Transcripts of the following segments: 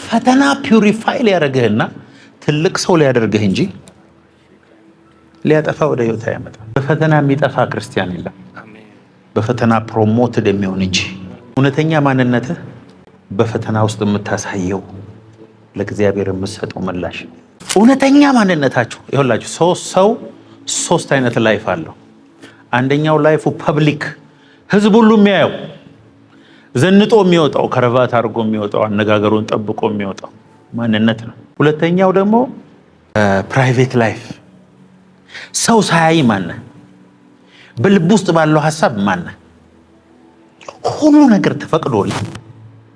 ፈተና ፒውሪፋይ ሊያደርግህና ትልቅ ሰው ሊያደርግህ እንጂ ሊያጠፋ ወደ ህይወት አያመጣም። በፈተና የሚጠፋ ክርስቲያን የለም፣ በፈተና ፕሮሞትድ የሚሆን እንጂ። እውነተኛ ማንነትህ በፈተና ውስጥ የምታሳየው ለእግዚአብሔር የምትሰጠው ምላሽ ነው። እውነተኛ ማንነታችሁ ይኸውላችሁ፣ ሰው ሶስት አይነት ላይፍ አለው። አንደኛው ላይፉ ፐብሊክ፣ ህዝብ ሁሉ የሚያየው ዘንጦ የሚወጣው ከረባት አድርጎ የሚወጣው አነጋገሩን ጠብቆ የሚወጣው ማንነት ነው። ሁለተኛው ደግሞ ፕራይቬት ላይፍ፣ ሰው ሳያይ ማነህ፣ በልብ ውስጥ ባለው ሀሳብ ማነህ፣ ሁሉ ነገር ተፈቅዶልህ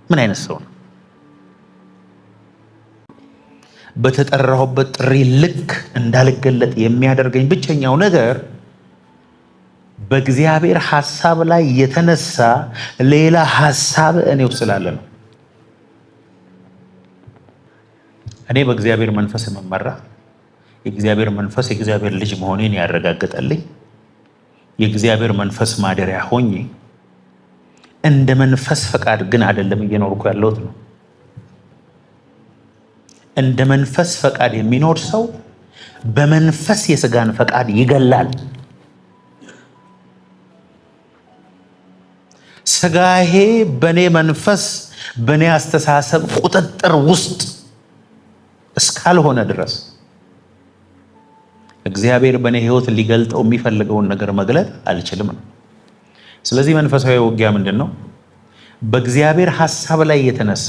ምን አይነት ሰው ነው? በተጠራሁበት ጥሪ ልክ እንዳልገለጥ የሚያደርገኝ ብቸኛው ነገር በእግዚአብሔር ሐሳብ ላይ የተነሳ ሌላ ሐሳብ እኔው ስላለ ነው። እኔ በእግዚአብሔር መንፈስ የምመራ የእግዚአብሔር መንፈስ የእግዚአብሔር ልጅ መሆኔን ያረጋግጠልኝ የእግዚአብሔር መንፈስ ማደሪያ ሆኜ እንደ መንፈስ ፈቃድ ግን አይደለም እየኖርኩ ያለሁት ነው። እንደ መንፈስ ፈቃድ የሚኖር ሰው በመንፈስ የሥጋን ፈቃድ ይገላል። ሥጋዬ በኔ መንፈስ በኔ አስተሳሰብ ቁጥጥር ውስጥ እስካልሆነ ድረስ እግዚአብሔር በኔ ሕይወት ሊገልጠው የሚፈልገውን ነገር መግለጥ አልችልም ነው። ስለዚህ መንፈሳዊ ውጊያ ምንድን ነው? በእግዚአብሔር ሐሳብ ላይ የተነሳ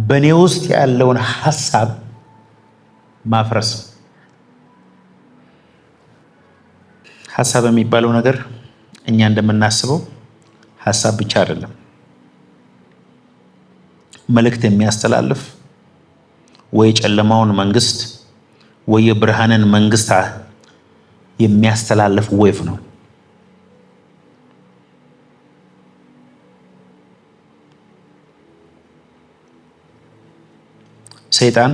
በኔ ውስጥ ያለውን ሐሳብ ማፍረስ። ሐሳብ የሚባለው ነገር እኛ እንደምናስበው ሐሳብ ብቻ አይደለም። መልእክት የሚያስተላልፍ ወይ ጨለማውን መንግስት ወይ የብርሃንን መንግስት የሚያስተላልፍ ዌቭ ነው። ሰይጣን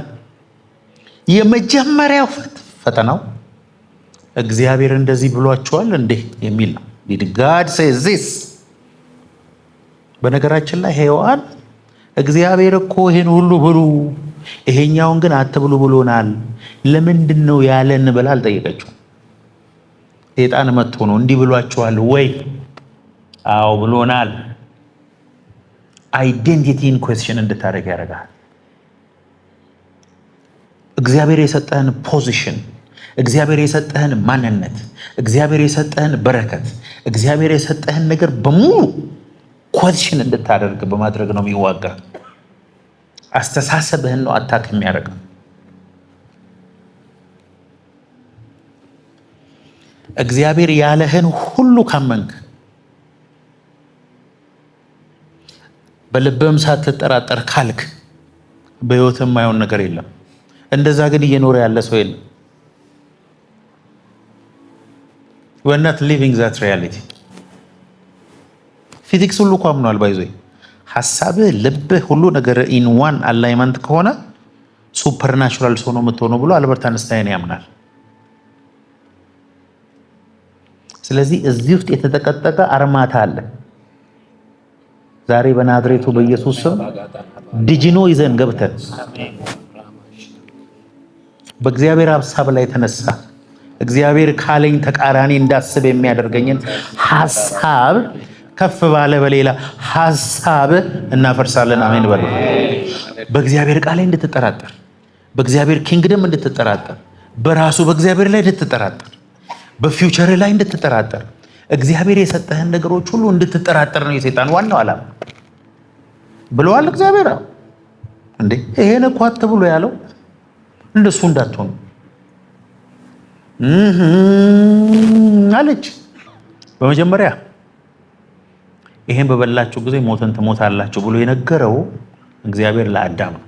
የመጀመሪያው ፈተናው እግዚአብሔር እንደዚህ ብሏቸዋል እንዴ የሚል ነው። Did God say this? በነገራችን ላይ ሔዋን እግዚአብሔር እኮ ይሄን ሁሉ ብሉ ይሄኛውን ግን አትብሉ ብሎናል፣ ለምንድን ነው ያለን ብላ አልጠየቀችው። ሰይጣን መጥቶ ነው እንዲህ ብሏቸዋል ወይ? አዎ ብሎናል። አይዴንቲቲን ኩዌስችን እንድታደርግ ያደርጋል። እግዚአብሔር የሰጠህን ፖዚሽን፣ እግዚአብሔር የሰጠህን ማንነት፣ እግዚአብሔር የሰጠህን በረከት፣ እግዚአብሔር የሰጠህን ነገር በሙሉ ኩዌስችን እንድታደርግ በማድረግ ነው የሚዋጋ። አስተሳሰብህን ነው አታክ የሚያደርገው። እግዚአብሔር ያለህን ሁሉ ካመንክ በልብህም ሳትጠራጠር ካልክ በሕይወትህ የማይሆን ነገር የለም። እንደዛ ግን እየኖረ ያለ ሰው የለም። we're not living that reality። ፊዚክስ ሁሉ እኮ አምኗል። ባይዞ ሐሳብህ፣ ልብህ፣ ሁሉ ነገር ኢን ዋን አላይመንት ከሆነ ሱፐርናቹራል ሰው ነው የምትሆነው ብሎ አልበርት አንስታይን ያምናል። ስለዚህ እዚህ ውስጥ የተጠቀጠቀ አርማታ አለ። ዛሬ በናዝሬቱ በኢየሱስ ስም ዲጂኖ ይዘን ገብተን በእግዚአብሔር ሐሳብ ላይ ተነሳ እግዚአብሔር ካለኝ ተቃራኒ እንዳስብ የሚያደርገኝን ሐሳብ ከፍ ባለ በሌላ ሐሳብ እናፈርሳለን። አሜን በሉ። በእግዚአብሔር ቃል ላይ እንድትጠራጠር፣ በእግዚአብሔር ኪንግደም እንድትጠራጠር፣ በራሱ በእግዚአብሔር ላይ እንድትጠራጠር፣ በፊውቸር ላይ እንድትጠራጠር፣ እግዚአብሔር የሰጠህን ነገሮች ሁሉ እንድትጠራጠር ነው የሰይጣን ዋናው ዓላማ። ብለዋል እግዚአብሔር እንዴ ይሄን እኮ አትብሉ ያለው እንደሱ እንዳትሆኑ አለች። በመጀመሪያ ይሄን በበላችሁ ጊዜ ሞትን ትሞታላችሁ ብሎ የነገረው እግዚአብሔር ለአዳም ነው።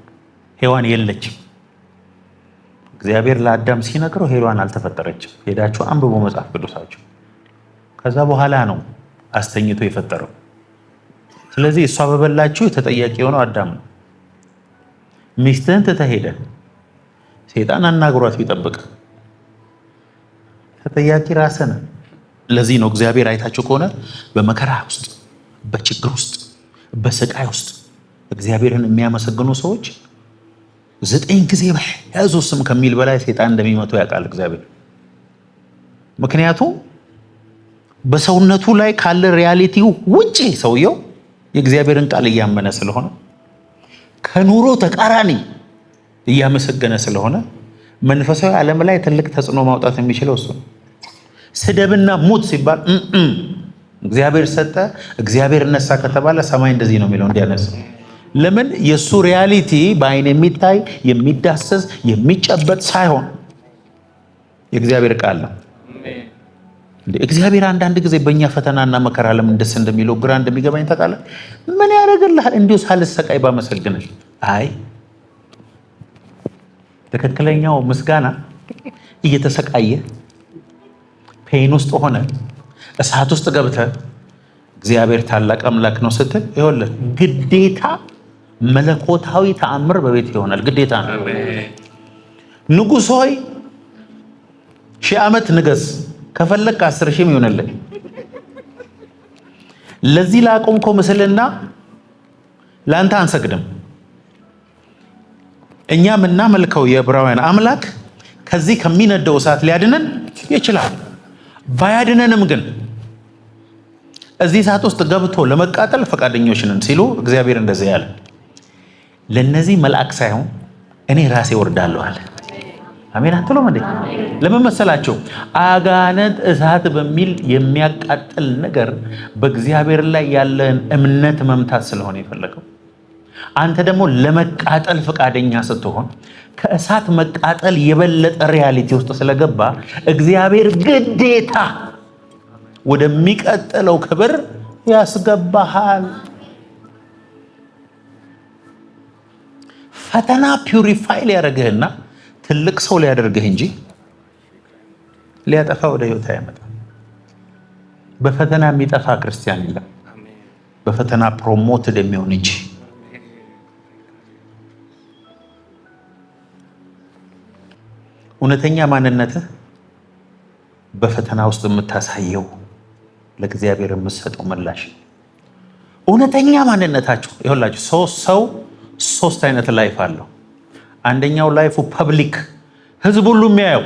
ሔዋን የለችም። እግዚአብሔር ለአዳም ሲነግረው ሔዋን አልተፈጠረችም። ሄዳችሁ አንብቦ መጽሐፍ ቅዱሳችሁ። ከዛ በኋላ ነው አስተኝቶ የፈጠረው። ስለዚህ እሷ በበላችሁ ተጠያቂ የሆነው አዳም ነው። ሚስትህን ትተህ ሄደህ ሰይጣን አናግሯት ቢጠብቅ ተጠያቂ ራስህ ነህ። ለዚህ ነው እግዚአብሔር አይታችሁ ከሆነ በመከራ ውስጥ፣ በችግር ውስጥ፣ በስቃይ ውስጥ እግዚአብሔርን የሚያመሰግኑ ሰዎች 9 ጊዜ በኢየሱስ ስም ከሚል በላይ ሰይጣን እንደሚመቱ ያውቃል እግዚአብሔር። ምክንያቱም በሰውነቱ ላይ ካለ ሪያሊቲው ውጪ ሰውየው የእግዚአብሔርን ቃል እያመነ ስለሆነ ከኑሮ ተቃራኒ እያመሰገነ ስለሆነ መንፈሳዊ ዓለም ላይ ትልቅ ተጽዕኖ ማውጣት የሚችለው እሱ ነው። ስደብና ሙት ሲባል እግዚአብሔር ሰጠ እግዚአብሔር ነሳ ከተባለ ሰማይ እንደዚህ ነው የሚለው እንዲያነሳ። ለምን? የሱ ሪያሊቲ በአይን የሚታይ የሚዳሰስ የሚጨበጥ ሳይሆን የእግዚአብሔር ቃል ነው። እግዚአብሔር አንዳንድ ጊዜ በእኛ ፈተናና መከራ ለምን ደስ እንደሚለው ግራ እንደሚገባኝ ታውቃለህ? ምን ያደርግልሃል? እንዲሁ ሳልሰቃይ ባመሰግንህ። አይ ትክክለኛው ምስጋና እየተሰቃየ ፔን ውስጥ ሆነ እሳት ውስጥ ገብተ እግዚአብሔር ታላቅ አምላክ ነው ስትል ይኸውልህ ግዴታ መለኮታዊ ተአምር በቤት ይሆናል። ግዴታ ነው። ንጉሥ ሆይ 1000 ዓመት ንገስ ከፈለክ 10,000 ይሆነልህ። ለዚህ ላቆምከው ምስልና ለአንተ አንሰግድም። እኛ የምናመልከው የዕብራውያን አምላክ ከዚህ ከሚነደው እሳት ሊያድነን ይችላል። ባያድነንም ግን እዚህ እሳት ውስጥ ገብቶ ለመቃጠል ፈቃደኞች ነን ሲሉ እግዚአብሔር እንደዚህ ያለ ለነዚህ መልአክ ሳይሆን እኔ ራሴ ወርዳለሁ አለ። አሜን አትሉም እንዴ? ለምን መሰላችሁ? አጋንንት እሳት በሚል የሚያቃጥል ነገር በእግዚአብሔር ላይ ያለን እምነት መምታት ስለሆነ የፈለገው። አንተ ደግሞ ለመቃጠል ፈቃደኛ ስትሆን ከእሳት መቃጠል የበለጠ ሪያሊቲ ውስጥ ስለገባ እግዚአብሔር ግዴታ ወደሚቀጥለው ክብር ያስገባሃል። ፈተና ፒውሪፋይ ሊያደርግህና ትልቅ ሰው ሊያደርግህ እንጂ ሊያጠፋ ወደ ህይወት አይመጣም። በፈተና የሚጠፋ ክርስቲያን የለም። በፈተና ፕሮሞትድ የሚሆን እንጂ። እውነተኛ ማንነትህ በፈተና ውስጥ የምታሳየው ለእግዚአብሔር የምትሰጠው ምላሽ። እውነተኛ ማንነታችሁ ይኸውላችሁ ሰው 3 አይነት ላይፍ አለው። አንደኛው ላይፉ ፐብሊክ ህዝብ ሁሉ የሚያየው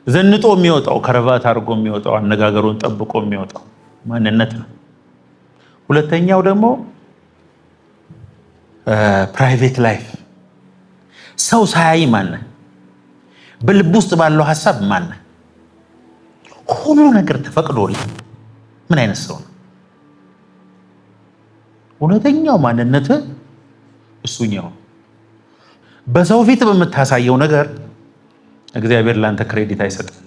ዘንጦ የሚወጣው ከረባት አድርጎ የሚወጣው አነጋገሩን ጠብቆ የሚወጣው ማንነት ነው። ሁለተኛው ደግሞ ፕራይቬት ላይፍ ሰው ሳያይ ማነህ፣ በልብ ውስጥ ባለው ሐሳብ ማነህ፣ ሁሉ ነገር ተፈቅዶልህ ምን አይነት ሰው ነው? እውነተኛው ማንነትህ እሱኛው። በሰው ፊት በምታሳየው ነገር እግዚአብሔር ላንተ ክሬዲት አይሰጥም።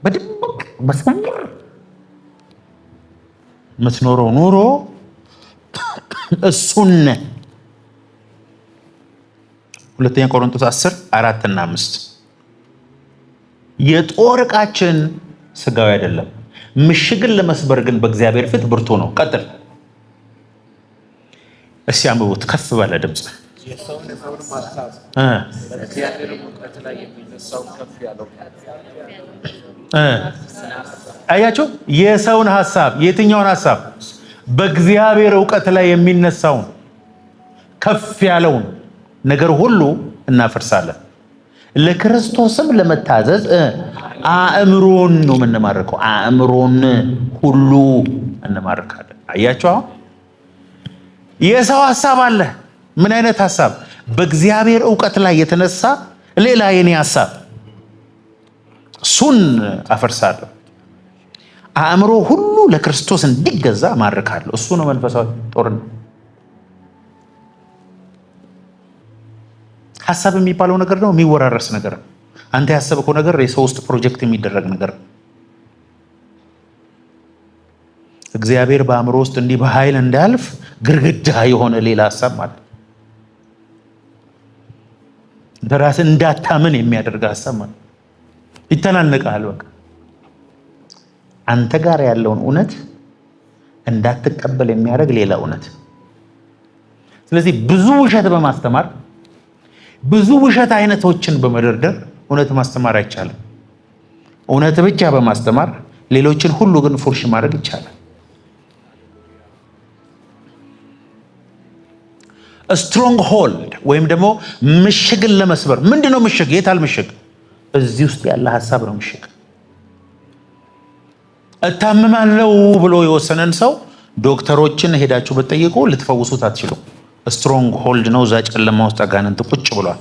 በድብቅ በስውር የምትኖረው ኑሮ እሱን። ሁለተኛ ቆሮንቶስ 10:4-5 የጦር ዕቃችን ስጋዊ አይደለም፣ ምሽግን ለመስበር ግን በእግዚአብሔር ፊት ብርቱ ነው። ቀጥል እስኪ አንብቡት ከፍ ባለ ድምፅ። አያችሁ? የሰውን ሐሳብ። የትኛውን ሐሳብ? በእግዚአብሔር ዕውቀት ላይ የሚነሳውን ከፍ ያለውን ነገር ሁሉ እናፈርሳለን። ለክርስቶስም ለመታዘዝ አእምሮን ነው የምንማርከው። አእምሮን ሁሉ እንማርካለን። አያችሁ? የሰው ሐሳብ አለ። ምን አይነት ሐሳብ? በእግዚአብሔር ዕውቀት ላይ የተነሳ ሌላ የኔ ሐሳብ፣ እሱን አፈርሳለሁ። አእምሮ ሁሉ ለክርስቶስ እንዲገዛ ማርካለሁ። እሱ ነው መንፈሳዊ ጦርነት። ሐሳብ የሚባለው ነገር ነው የሚወራረስ ነገር ነው። አንተ ያሰብከው ነገር የሰው ውስጥ ፕሮጀክት የሚደረግ ነገር ነው። እግዚአብሔር በአእምሮ ውስጥ እንዲህ በኃይል እንዳያልፍ ግርግዳ የሆነ ሌላ ሐሳብ ማለት በራስህ እንዳታምን የሚያደርግ ሐሳብ ማለት ይተናነቃል። በቃ አንተ ጋር ያለውን እውነት እንዳትቀበል የሚያደርግ ሌላ እውነት። ስለዚህ ብዙ ውሸት በማስተማር ብዙ ውሸት አይነቶችን በመደርደር እውነት ማስተማር አይቻልም። እውነት ብቻ በማስተማር ሌሎችን ሁሉ ግን ፉርሽ ማድረግ ይቻላል። ስትሮንግ ሆልድ ወይም ደግሞ ምሽግን ለመስበር ምንድነው ምሽግ? የታል ምሽግ? እዚህ ውስጥ ያለ ሐሳብ ነው ምሽግ። እታመማለሁ ብሎ የወሰነን ሰው ዶክተሮችን ሄዳችሁ ብትጠይቁ ልትፈውሱት አትችሉ። ስትሮንግ ሆልድ ነው። እዛ ጨለማ ውስጥ አጋንንት ቁጭ ብሏል።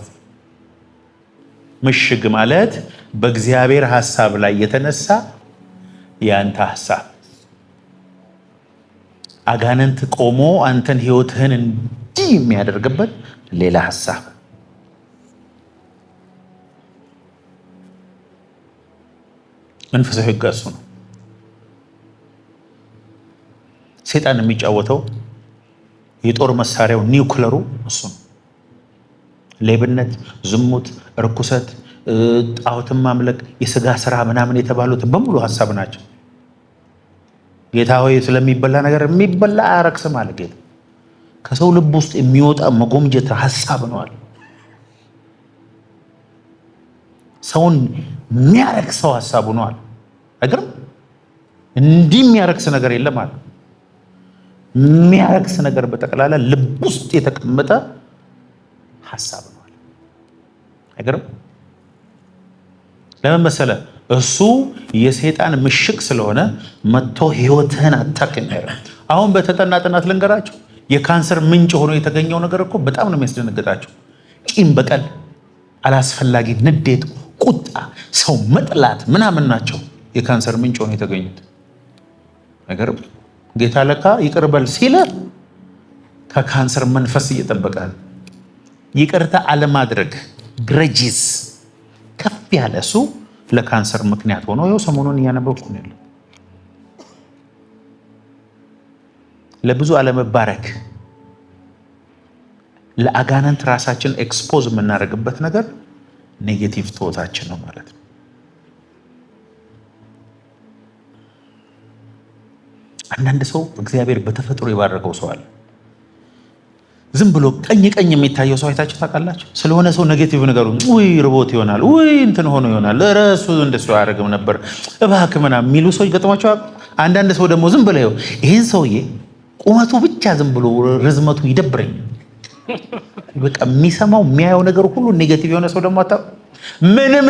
ምሽግ ማለት በእግዚአብሔር ሐሳብ ላይ የተነሳ ያንተ ሐሳብ አጋንንት ቆሞ አንተን ህይወትህን እንዲህ የሚያደርግበት ሌላ ሐሳብ። መንፈሳዊ ሕግ እሱ ነው። ሰይጣን የሚጫወተው የጦር መሳሪያው ኒውክለሩ እሱ ነው። ሌብነት፣ ዝሙት፣ ርኩሰት፣ ጣዖትን ማምለክ፣ የስጋ ስራ ምናምን የተባሉት በሙሉ ሐሳብ ናቸው። ጌታ ሆይ ስለሚበላ ነገር የሚበላ አያረክስም አለ ጌታ። ከሰው ልብ ውስጥ የሚወጣ መጎምጀት ሐሳብ ነው አለ። ሰውን የሚያረክሰው ሐሳቡ ነው አለ። አይገርም? እንዲህ የሚያረክስ ነገር የለም አለ። የሚያረክስ ነገር በጠቅላላ ልብ ውስጥ የተቀመጠ ሐሳብ ነው አለ። አይገርም? ለምን መሰለ? እሱ የሰይጣን ምሽግ ስለሆነ መጥቶ ህይወትህን አታክ የሚያደርግ። አሁን በተጠና ጥናት ልንገራቸው፣ የካንሰር ምንጭ ሆኖ የተገኘው ነገር እኮ በጣም ነው የሚያስደነግጣቸው። ቂም፣ በቀል፣ አላስፈላጊ ንዴት፣ ቁጣ፣ ሰው መጥላት ምናምን ናቸው የካንሰር ምንጭ ሆኖ የተገኙት። ነገር ጌታ ለካ ይቅር በል ሲለ ከካንሰር መንፈስ እየጠበቀ ይቅርታ አለማድረግ ግረጂስ ከፍ ያለ እሱ ለካንሰር ምክንያት ሆኖ ይኸው ሰሞኑን እያነበብኩ ነው ያለው። ለብዙ አለመባረክ ለአጋንንት ራሳችን ኤክስፖዝ የምናደርግበት ነገር ኔጌቲቭ ቶታችን ነው ማለት ነው። አንዳንድ ሰው እግዚአብሔር በተፈጥሮ የባረከው ሰው አለ። ዝም ብሎ ቀኝ ቀኝ የሚታየው ሰው አይታችሁ ታውቃላችሁ? ስለሆነ ሰው ኔጌቲቭ ነገሩ ውይ ርቦት ይሆናል፣ ውይ እንትን ሆኖ ይሆናል፣ እረሱ እንደሱ አያደርግም ነበር እባክህ ምናምን የሚሉ ሰዎች ገጥሟቸው። አንዳንድ ሰው ደግሞ ዝም ብለው ይሄን ሰውዬ ቁመቱ ብቻ ዝም ብሎ ርዝመቱ ይደብረኝ፣ በቃ የሚሰማው የሚያየው ነገር ሁሉ ኔጌቲቭ የሆነ ሰው ደግሞ ምንም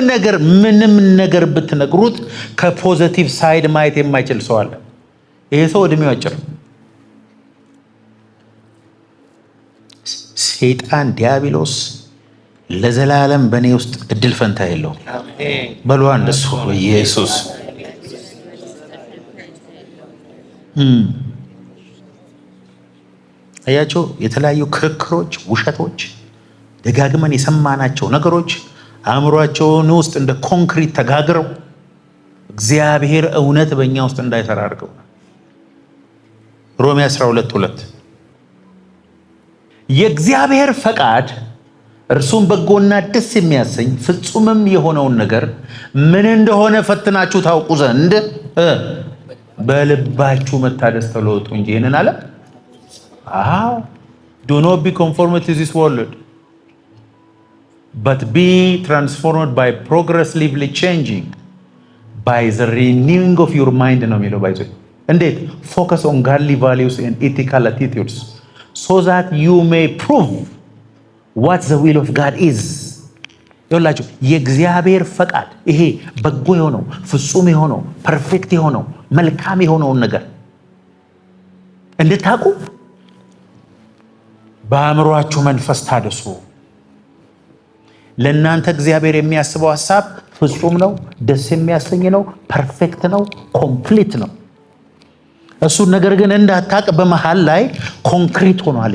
ነገር ብትነግሩት ከፖዚቲቭ ሳይድ ማየት የማይችል ሰው አለ። ይሄ ሰው እድሜው አጭር። ሰይጣን ዲያብሎስ ለዘላለም በእኔ ውስጥ እድል ፈንታ የለው በሉ እንደሱ ኢየሱስ። አያቸው የተለያዩ ክርክሮች፣ ውሸቶች፣ ደጋግመን የሰማናቸው ነገሮች አእምሯቸውን ውስጥ እንደ ኮንክሪት ተጋግረው እግዚአብሔር እውነት በእኛ ውስጥ እንዳይሰራ አድርገው። ሮሜ 12:2 የእግዚአብሔር ፈቃድ እርሱም በጎና ደስ የሚያሰኝ ፍጹምም የሆነውን ነገር ምን እንደሆነ ፈትናችሁ ታውቁ ዘንድ በልባችሁ መታደስ ተለወጡ እንጂ ይህንን አለ። do not be conformed to this world but be transformed by progressively changing by the renewing of your mind ነው የሚለው። ባይዘ እንዴት focus on godly values and ethical attitudes so that you may prove what the will of God is። ይኸውላችሁ የእግዚአብሔር ፈቃድ ይሄ በጎ የሆነው ፍጹም የሆነው ፐርፌክት የሆነው መልካም የሆነውን ነገር እንድታውቁ በአእምሯችሁ መንፈስ ታደሱ። ለእናንተ እግዚአብሔር የሚያስበው ሐሳብ ፍጹም ነው፣ ደስ የሚያሰኝ ነው፣ ፐርፌክት ነው፣ ኮምፕሊት ነው። እሱ ነገር ግን እንዳታውቅ በመሃል ላይ ኮንክሪት ሆኗል።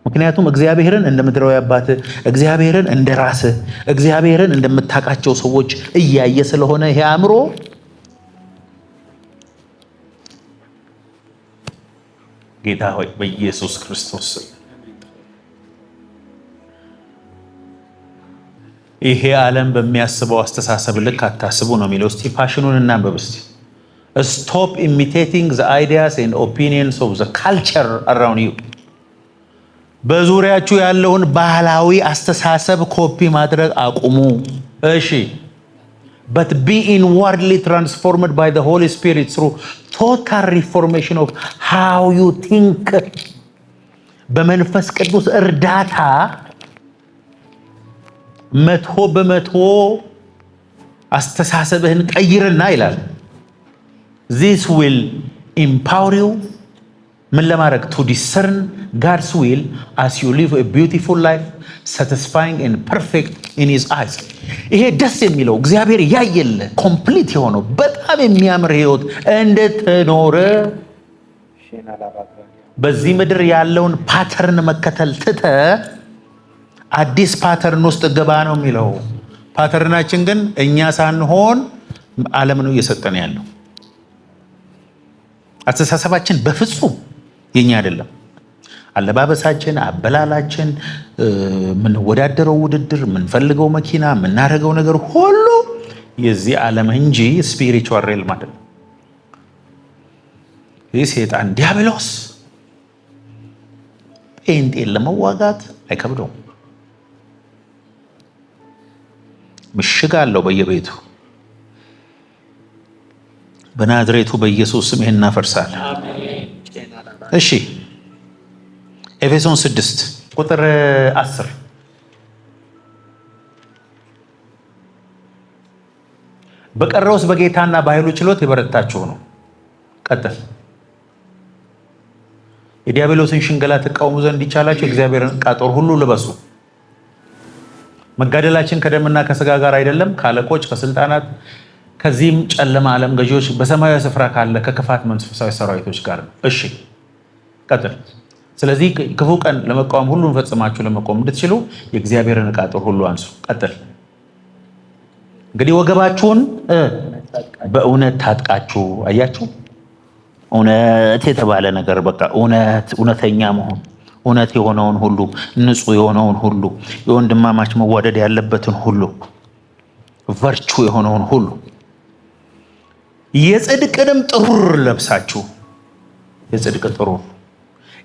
ምክንያቱም እግዚአብሔርን እንደ ምድራዊ አባት፣ እግዚአብሔርን እንደ ራስህ፣ እግዚአብሔርን እንደምታውቃቸው ሰዎች እያየ ስለሆነ ይሄ አእምሮ ጌታ ሆይ በኢየሱስ ክርስቶስ ይሄ ዓለም በሚያስበው አስተሳሰብ ልክ አታስቡ ነው የሚለው። እስቲ ፓሽኑን እናንብብ እስቲ። Stop imitating the ideas and opinions of the culture around you። በዙሪያችሁ ያለውን ባህላዊ አስተሳሰብ ኮፒ ማድረግ አቁሙ። እሺ but be inwardly transformed by the Holy Spirit through total reformation of how you think። በመንፈስ ቅዱስ እርዳታ 100% አስተሳሰብህን ቀይርና ይላል this will empower you ምን ለማድረግ to discern God's will as you live a beautiful life satisfying and perfect in his eyes ይሄ ደስ የሚለው እግዚአብሔር ያየለ ኮምፕሊት የሆነው በጣም የሚያምር ህይወት እንድትኖር በዚህ ምድር ያለውን ፓተርን መከተል ትተ አዲስ ፓተርን ውስጥ ገባ ነው የሚለው። ፓተርናችን ግን እኛ ሳንሆን ዓለም ነው እየሰጠን ያለው። አስተሳሰባችን በፍጹም የኛ አይደለም። አለባበሳችን፣ አበላላችን፣ የምንወዳደረው ውድድር፣ የምንፈልገው መኪና፣ የምናደርገው ነገር ሁሉ የዚህ ዓለም እንጂ ስፒሪቹዋል ሬልም አይደለም። ይህ ሰይጣን ዲያብሎስ ጴንጤን ለመዋጋት አይከብደውም። ምሽግ አለው በየቤቱ። በናዝሬቱ በኢየሱስ ስም ይሄን እናፈርሳለን። እሺ ኤፌሶን 6 ቁጥር 10 በቀረውስ በጌታና በኃይሉ ችሎት የበረታችሁ ነው። ቀጥል። የዲያብሎስን ሽንገላ ተቃውሙ ዘንድ ይቻላችሁ የእግዚአብሔርን ዕቃ ጦር ሁሉ ልበሱ። መጋደላችን ከደምና ከስጋ ጋር አይደለም፣ ከአለቆች ከስልጣናት ከዚህም ጨለማ ዓለም ገዢዎች በሰማያዊ ስፍራ ካለ ከክፋት መንፈሳዊ ሰራዊቶች ጋር ነው። እሺ ቀጥል። ስለዚህ ክፉ ቀን ለመቃወም ሁሉን ፈጽማችሁ ለመቆም እንድትችሉ የእግዚአብሔርን ዕቃ ጦር ሁሉ አንሱ። ቀጥል። እንግዲህ ወገባችሁን በእውነት ታጥቃችሁ። አያችሁ፣ እውነት የተባለ ነገር በቃ እውነተኛ መሆን፣ እውነት የሆነውን ሁሉ፣ ንጹህ የሆነውን ሁሉ፣ የወንድማማች መዋደድ ያለበትን ሁሉ፣ ቨርቹ የሆነውን ሁሉ፣ የጽድቅንም ጥሩር ለብሳችሁ፣ የጽድቅ ጥሩር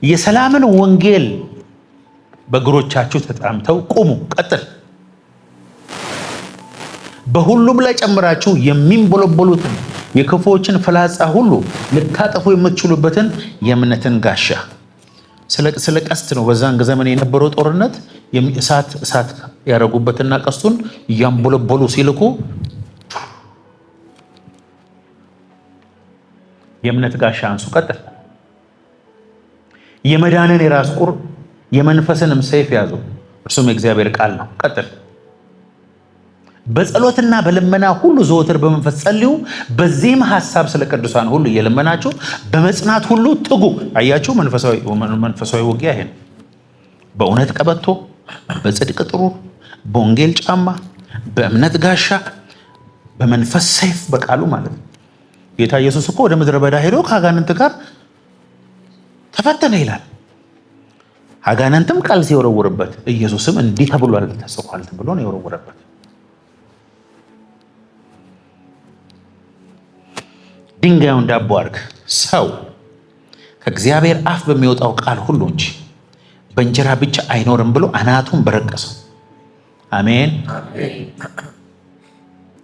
የሰላምን ወንጌል በእግሮቻችሁ ተጣምተው ቁሙ። ቀጥል። በሁሉም ላይ ጨምራችሁ የሚንቦለቦሉትን የክፉዎችን ፍላጻ ሁሉ ልታጠፉ የምትችሉበትን የእምነትን ጋሻ። ስለ ቀስት ነው። በዛን ዘመን የነበረው ጦርነት እሳት ያደረጉበትና ቀስቱን እያንቦለቦሉ ሲልኩ የእምነት ጋሻ አንሱ። ቀጥል። የመዳንን የራስ ቁር የመንፈስንም ሰይፍ ያዙ፣ እርሱም የእግዚአብሔር ቃል ነው። ቀጥል። በጸሎትና በልመና ሁሉ ዘወትር በመንፈስ ጸልዩ፣ በዚህም ሐሳብ ስለ ቅዱሳን ሁሉ እየለመናችሁ በመጽናት ሁሉ ትጉ። አያችሁ፣ መንፈሳዊ ውጊያ ይሄ ነው። በእውነት ቀበቶ፣ በጽድቅ ጥሩር፣ በወንጌል ጫማ፣ በእምነት ጋሻ፣ በመንፈስ ሰይፍ በቃሉ ማለት ነው። ጌታ ኢየሱስ እኮ ወደ ምድረ በዳ ሄዶ ከአጋንንት ጋር ተፈተነ ይላል። አጋንንትም ቃል ሲወረውርበት ኢየሱስም እንዲህ ተብሏል ተጽፏል ብሎ ነው የወረወረበት። ድንጋዩን ዳቦ አድርግ። ሰው ከእግዚአብሔር አፍ በሚወጣው ቃል ሁሉ እንጂ በእንጀራ ብቻ አይኖርም ብሎ አናቱን በረቀሰው። አሜን።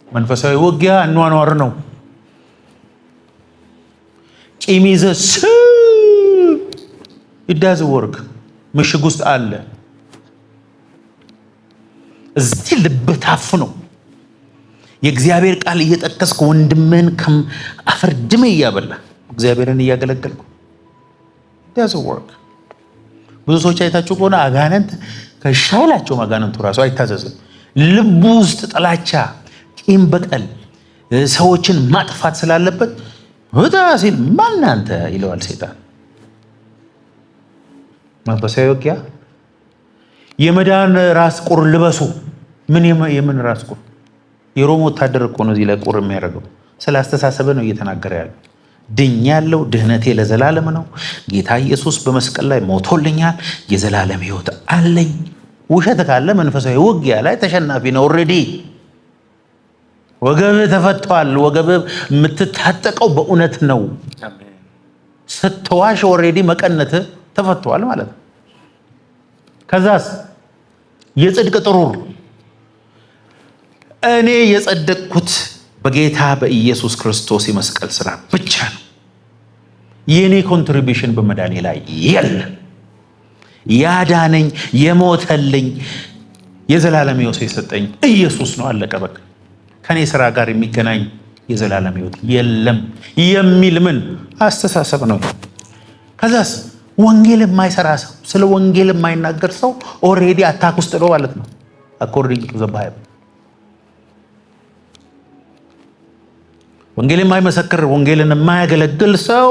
መንፈሳዊ ውጊያ አኗኗር ነው። ቂም ይዘህ ይዳዝ ወርክ ምሽግ ውስጥ አለ። እዚህ ልብ ታፍኖ የእግዚአብሔር ቃል እየጠቀስክ ወንድምህን አፈር ድሜ እያበላ እግዚአብሔርን እያገለገልኩ ይዳዝ ወርክ። ብዙ ሰዎች አይታችሁ ከሆነ አጋንንት ከሻይላቸው አጋንንቱ ራሱ አይታዘዝም። ልቡ ውስጥ ጥላቻ፣ ቂም፣ በቀል፣ ሰዎችን ማጥፋት ስላለበት ወጣ ሲል ማን አንተ ይለዋል ሰይጣን። መንፈሳዊ ውጊያ የመዳን ራስ ቁር ልበሱ። የምን ራስ ቁር? የሮም ወታደር እኮ ነው እዚህ ላይ ቁር የሚያደርገው። ስለ አስተሳሰብ ነው እየተናገረ ያለው። ድኛለሁ፣ ድህነቴ ለዘላለም ነው፣ ጌታ ኢየሱስ በመስቀል ላይ ሞቶልኛል፣ የዘላለም ሕይወት አለኝ። ውሸት ካለ መንፈሳዊ ውጊያ ላይ ተሸናፊ ነው። ኦልሬዲ ወገብህ ተፈቷል። ወገብህ የምትታጠቀው በእውነት ነው። ስትዋሽ ኦልሬዲ መቀነትህ ተፈቷል ማለት ነው። ከዛስ የጽድቅ ጥሩር እኔ የጸደቅኩት በጌታ በኢየሱስ ክርስቶስ የመስቀል ስራ ብቻ ነው። የኔ ኮንትሪቢዩሽን በመዳኔ ላይ የለም። ያዳነኝ የሞተልኝ የዘላለም ሕይወት የሰጠኝ ኢየሱስ ነው። አለቀ በቃ። ከኔ ስራ ጋር የሚገናኝ የዘላለም ሕይወት የለም የሚል ምን አስተሳሰብ ነው? ከዛስ ወንጌል የማይሰራ ሰው፣ ስለ ወንጌል የማይናገር ሰው ኦልሬዲ አታክ ውስጥ ነው ማለት ነው። አኮርዲንግ ቱ ዘ ባይብል ወንጌል የማይመሰክር ወንጌልን የማያገለግል ሰው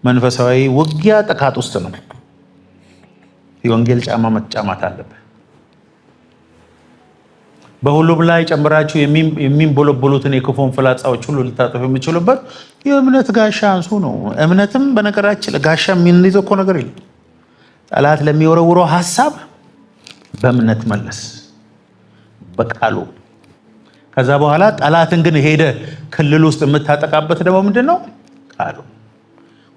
መንፈሳዊ ውጊያ ጥቃት ውስጥ ነው። የወንጌል ጫማ መጫማት አለበት። በሁሉም ላይ ጨምራችሁ የሚንቦለቦሉትን የክፉን ፍላጻዎች ሁሉ ልታጠፉ የሚችሉበት የእምነት ጋሻ አንሱ ነው። እምነትም በነገራችን ጋሻ የሚይዘው እኮ ነገር የለም። ጠላት ለሚወረውረው ሐሳብ በእምነት መለስ በቃሉ። ከዛ በኋላ ጠላትን ግን ሄደ ክልል ውስጥ የምታጠቃበት ደግሞ ምንድን ነው? ቃሉ።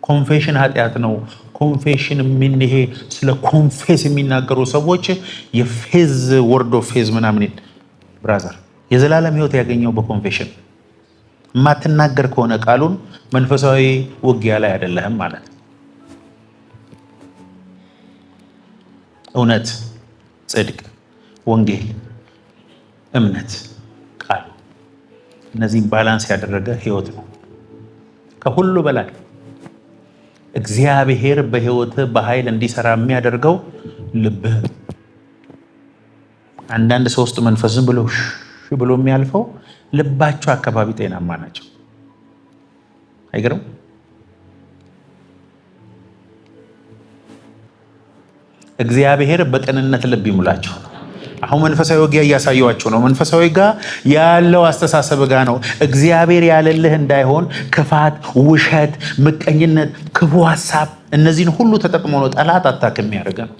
ኮንፌሽን ኃጢአት ነው። ኮንፌሽን ይሄ ስለ ኮንፌስ የሚናገሩ ሰዎች የፌዝ ወርድ ኦፍ ፌዝ ምናምን ብራዘር የዘላለም ሕይወት ያገኘው በኮንፌሽን። የማትናገር ከሆነ ቃሉን መንፈሳዊ ውጊያ ላይ አይደለህም ማለት ነው። እውነት፣ ጽድቅ፣ ወንጌል፣ እምነት፣ ቃሉ እነዚህም ባላንስ ያደረገ ሕይወት ነው። ከሁሉ በላይ እግዚአብሔር በሕይወትህ በኃይል እንዲሰራ የሚያደርገው ልብህ። አንዳንድ ሰው ውስጥ መንፈስን ብሎ የሚያልፈው ልባቸው አካባቢ ጤናማ ናቸው። አይገርም? እግዚአብሔር በቅንነት ልብ ይሙላቸው። አሁን መንፈሳዊ ውጊያ እያሳየዋቸው ነው። መንፈሳዊ ጋር ያለው አስተሳሰብ ጋር ነው። እግዚአብሔር ያለልህ እንዳይሆን ክፋት፣ ውሸት፣ ምቀኝነት፣ ክፉ ሀሳብ እነዚህን ሁሉ ተጠቅሞ ነው ጠላት አታክ የሚያደርገ ነው።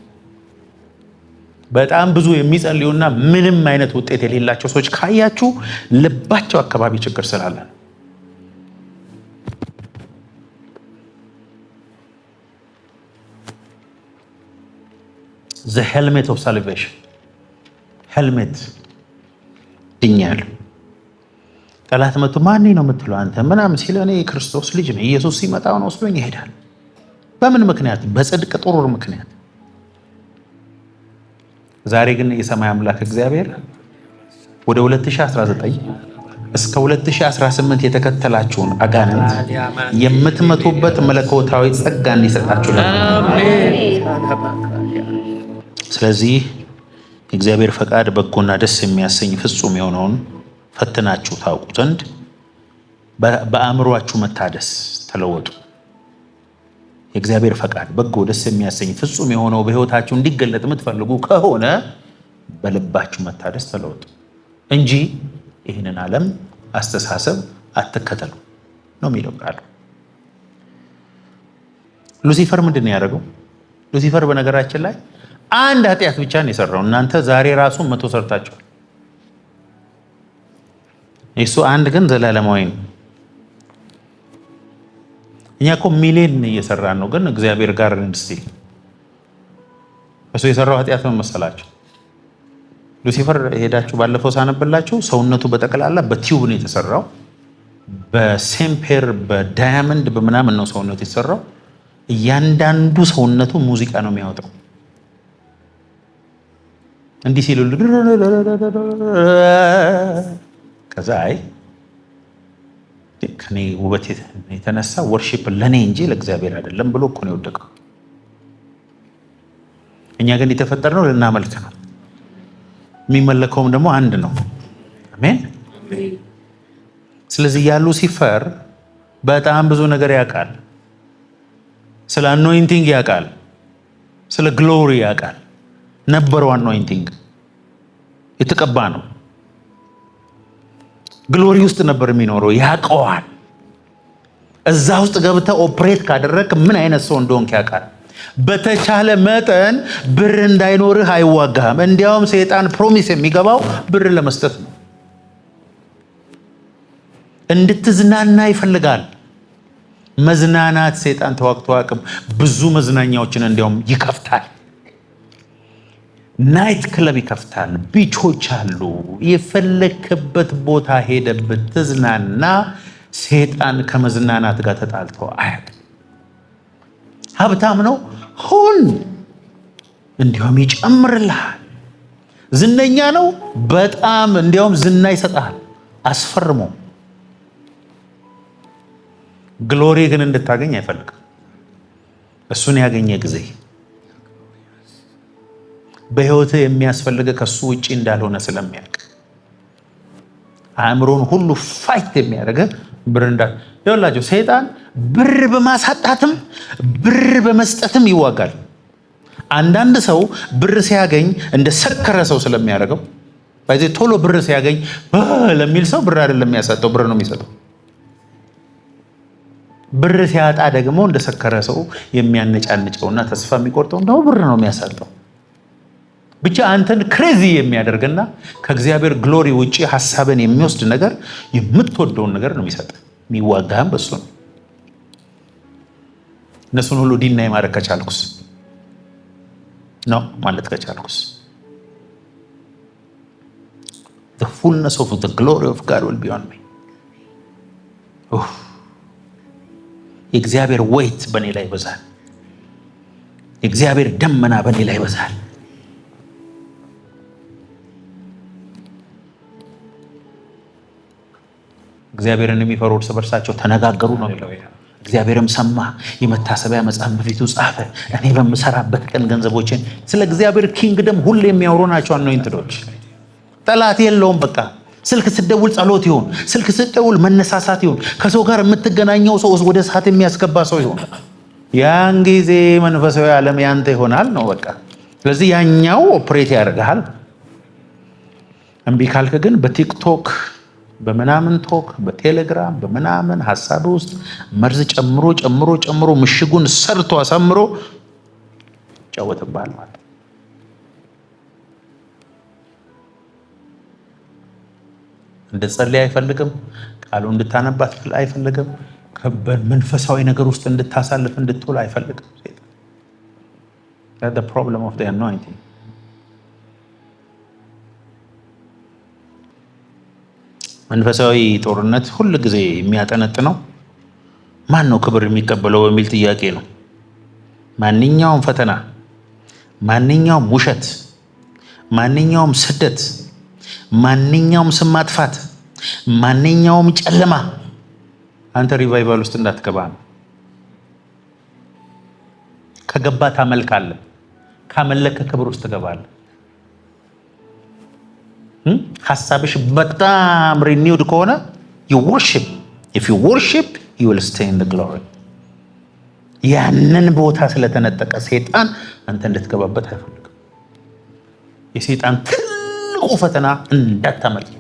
በጣም ብዙ የሚጸልዩና ምንም አይነት ውጤት የሌላቸው ሰዎች ካያችሁ ልባቸው አካባቢ ችግር ስላለ ነው። the helmet of salvation ሄልሜት ድኛለሁ። ጠላት መጥቶ ማን ነው የምትለው አንተ ምናምን ሲል እኔ የክርስቶስ ልጅ ነኝ፣ ኢየሱስ ሲመጣውን ወስዶኝ ይሄዳል። በምን ምክንያት? በጽድቅ ጥሩር ምክንያት። ዛሬ ግን የሰማይ አምላክ እግዚአብሔር ወደ 2019 እስከ 2018 የተከተላችሁን አጋንንት የምትመቱበት መለኮታዊ ጸጋ እንዲሰጣችሁ ስለዚህ የእግዚአብሔር ፈቃድ በጎና ደስ የሚያሰኝ ፍጹም የሆነውን ፈትናችሁ ታውቁ ዘንድ በአእምሯችሁ መታደስ ተለወጡ። የእግዚአብሔር ፈቃድ በጎ ደስ የሚያሰኝ ፍጹም የሆነው በሕይወታችሁ እንዲገለጥ የምትፈልጉ ከሆነ በልባችሁ መታደስ ተለወጡ እንጂ ይህንን ዓለም አስተሳሰብ አትከተሉ ነው የሚለው ቃሉ። ሉሲፈር ምንድን ነው ያደረገው? ሉሲፈር በነገራችን ላይ አንድ ኃጢአት ብቻ ነው የሰራው። እናንተ ዛሬ ራሱ 100 ሰርታችኋል። እሱ አንድ ግን ዘላለማዊ ነው። እኛ እኮ ሚሊዮን እየሰራን ነው፣ ግን እግዚአብሔር ጋር እንድስቲል እሱ የሰራው ኃጢአት ምን መሰላችሁ? ሉሲፈር ሄዳችሁ ባለፈው ሳነብላችሁ ሰውነቱ በጠቅላላ በቲዩብ ነው የተሰራው። በሴምፔር በዳያመንድ በምናምን ነው ሰውነቱ የተሰራው። እያንዳንዱ ሰውነቱ ሙዚቃ ነው የሚያወጣው። እንዲህ ሲሉ ከዛ አይ ከኔ ውበት የተነሳ ወርሺፕ ለኔ እንጂ ለእግዚአብሔር አይደለም ብሎ እኮ ነው የወደቀው። እኛ ግን የተፈጠርነው ልናመልክ ነው። የሚመለከውም ደግሞ አንድ ነው። አሜን። ስለዚህ ያ ሉሲፈር በጣም ብዙ ነገር ያውቃል። ስለ አኖይንቲንግ ያውቃል፣ ስለ ግሎሪ ያውቃል። ነበረው አኖይንቲንግ የተቀባ ነው። ግሎሪ ውስጥ ነበር የሚኖረው፣ ያውቀዋል። እዛ ውስጥ ገብተህ ኦፕሬት ካደረግ ምን አይነት ሰው እንደሆንክ ያውቃል። በተቻለ መጠን ብር እንዳይኖርህ አይዋጋህም። እንዲያውም ሰይጣን ፕሮሚስ የሚገባው ብር ለመስጠት ነው። እንድትዝናና ይፈልጋል። መዝናናት ሰይጣን ተዋግቶ አቅም ብዙ መዝናኛዎችን እንዲያውም ይከፍታል። ናይት ክለብ ይከፍታል። ቢቾች አሉ። የፈለክበት ቦታ ሄደ ብትዝናና ሰይጣን ከመዝናናት ጋር ተጣልቶ አያውቅም። ሀብታም ነው ሁን፣ እንዲያውም ይጨምርልሃል። ዝነኛ ነው በጣም እንዲያውም ዝና ይሰጣል አስፈርሞ። ግሎሪ ግን እንድታገኝ አይፈልግም። እሱን ያገኘ ጊዜ በህይወት የሚያስፈልገ ከሱ ውጪ እንዳልሆነ ስለሚያውቅ አእምሮን ሁሉ ፋይት የሚያደርገ ብር ይኸውላችሁ፣ ሰይጣን ብር በማሳጣትም ብር በመስጠትም ይዋጋል። አንዳንድ ሰው ብር ሲያገኝ እንደ ሰከረ ሰው ስለሚያደርገው በዚህ ቶሎ ብር ሲያገኝ ለሚል ሰው ብር አይደለም የሚያሰጠው፣ ብር ነው የሚሰጠው። ብር ሲያጣ ደግሞ እንደ ሰከረ ሰው የሚያነጫንጨውና ተስፋ የሚቆርጠው እንደው ብር ነው የሚያሳጠው። ብቻ አንተን ክሬዚ የሚያደርግና ከእግዚአብሔር ግሎሪ ውጪ ሐሳብን የሚወስድ ነገር፣ የምትወደውን ነገር ነው የሚሰጥ። የሚዋጋህም በሱ ነው። እነሱን ሁሉ ዲናይ ማድረግ ከቻልኩስ ነው ማለት ከቻልኩስ the fullness of the glory of God will be on me። የእግዚአብሔር weight በእኔ ላይ ይበዛል። የእግዚአብሔር ደመና በእኔ ላይ ይበዛል። እግዚአብሔርን የሚፈሩ እርስ በርሳቸው ተነጋገሩ ነው የሚለው። እግዚአብሔርም ሰማ፣ የመታሰቢያ መጽሐፍ በፊቱ ጻፈ። እኔ በምሰራበት ቀን ገንዘቦችን ስለ እግዚአብሔር ኪንግደም ሁሌ የሚያወሩ ናቸው አኖይንትዶች። ጠላት የለውም። በቃ ስልክ ስትደውል ጸሎት ይሁን፣ ስልክ ስትደውል መነሳሳት ይሁን፣ ከሰው ጋር የምትገናኘው ሰው ወደ እሳት የሚያስገባ ሰው ይሁን፣ ያን ጊዜ መንፈሳዊ ዓለም ያንተ ይሆናል ነው በቃ። ስለዚህ ያኛው ኦፕሬት ያደርጋል። እምቢ ካልክ ግን በቲክቶክ በምናምን ቶክ በቴሌግራም በምናምን ሐሳብ ውስጥ መርዝ ጨምሮ ጨምሮ ጨምሮ ምሽጉን ሰርቶ አሳምሮ ጫወተባል ማለት። እንድትጸልይ አይፈልግም። ቃሉ እንድታነባት አይፈልግም። በመንፈሳዊ ነገር ውስጥ እንድታሳልፍ እንድትውል አይፈልግም። That's the problem of the anointing። መንፈሳዊ ጦርነት ሁል ጊዜ የሚያጠነጥነው ማን ነው ክብር የሚቀበለው በሚል ጥያቄ ነው። ማንኛውም ፈተና፣ ማንኛውም ውሸት፣ ማንኛውም ስደት፣ ማንኛውም ስም ማጥፋት፣ ማንኛውም ጨለማ አንተ ሪቫይቫል ውስጥ እንዳትገባ ነው። ከገባ ታመልካለህ፣ ካመለከ ክብር ውስጥ ትገባለህ። ሐሳብሽ በጣም ሪኒውድ ከሆነ you worship. If you worship, you will stay in the glory። ያንን ቦታ ስለተነጠቀ ሰይጣን አንተ እንድትገባበት አይፈልግም። የሰይጣን ትልቁ ፈተና እንዳታመልክ